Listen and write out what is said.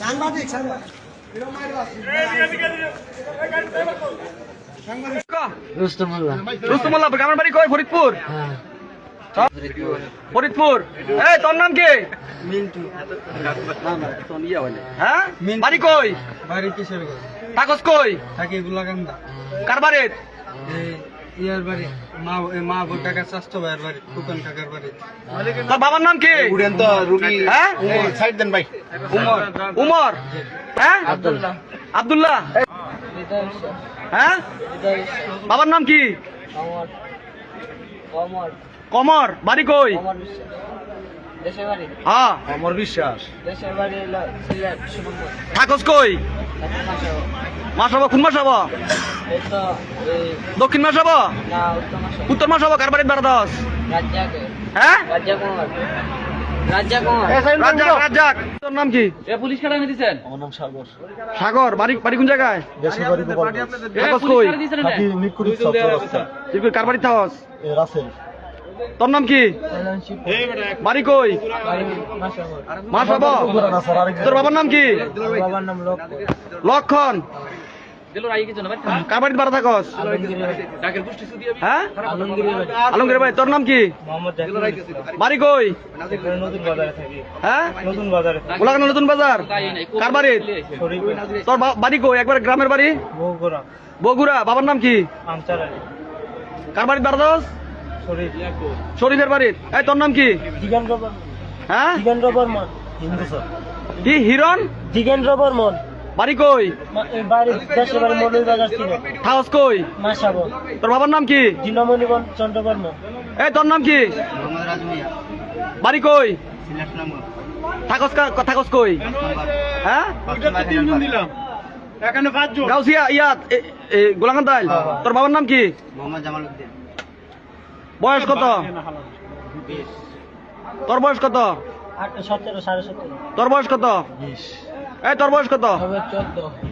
সাংবাদিক রুস্তমুল্লাহ গ্রামের বাড়ি কই? ফরিদপুর। ফরিদপুর। এই তোর নাম কি? মিন্টু। হ্যাঁ, বাড়ি কই? বাড়ি কিসের ঘর? কাগজ কই? থাকি গোলাকান্দা। কার বাড়িত? ইয়ার বাড়ি মা বউ কাকার স্বাস্থ্য ভাইয়ের বাড়ি, ফুকন কাকার বাড়ি। তোর বাবার নাম কি? হ্যাঁ, উমর। হ্যাঁ, আব্দুল্লাহ। হ্যাঁ, বাবার নাম কি? কমর। বাড়ি কই? হ্যাঁ, অমর বিশ্বাস। কাগজ কই? মাস হবো। কোন মাস হবো? দক্ষিণ মাস হবো? উত্তর মাস হবো? কার বাড়িতে বেড়া দাস? হ্যাঁ, রাজ্জাক। তোর নাম কি? পুলিশ কাটা দিয়েছেন? আমার নাম সাগর। সাগর। বাড়ি কোন জায়গায়? দেশের বাড়ি গোপালগঞ্জ। কাগজ কই? থাকি নিকুড়ি চৌরাস্তা। তুই কার বাড়িতে থাকস? রাসেল। তোর নাম কি? বাড়ি কই? মাস হবো। তোর বাবার নাম কি? বাবার নাম লক্ষণ। দিল রাই কিছু না ভাই। কার বাড়িতে বেড়া থাকস? ডাকের গোষ্ঠী সুদি আমি। হ্যাঁ, আলমগীরের বাড়ি। আলমগীর ভাই। তোর নাম কি? মোহাম্মদ বাড়ি কই? নতুন বাজারে থাকি। হ্যাঁ, নতুন বাজারে গোলাকান্দ নতুন বাজার। কার বাড়িত? তোর বাড়ি কই? একবার গ্রামের বাড়ি? বগুড়া। বগুড়া। বাবার নাম কি? আমচারালি। কার বাড়িতে বেড়া দাস? শরীফ। শরীফের বাড়ির। এই তোর নাম কি? দিগেন্দ্র বর্মন। হ্যাঁ, দিগেন্দ্র বর্মন। হিন্দু স্যার। কি? হিরণ। দিগেন্দ্র বর্মন। বাড়ি কই? বাড়ি দেশের বাড়ি মৌলভী বাজার ছিল। থাকস কই? মাসাবো। তোর বাবার নাম কি? জিনমণি চন্দ্র বর্মন। এই তোর নাম কি? মোহাম্মদ রাজমিয়া। বাড়ি কই? সিলেট নাম্বার। থাকস কই? হ্যাঁ, এখানে 5 জন। গাউসিয়া ইয়াত গোলাকান্দাইল। তোর বাবার নাম কি? মোহাম্মদ জামাল উদ্দিন। বয়স কত? 20। তোর বয়স কত? 17 17.5। তোর বয়স কত? 20। এই তোর বয়স কত? 14।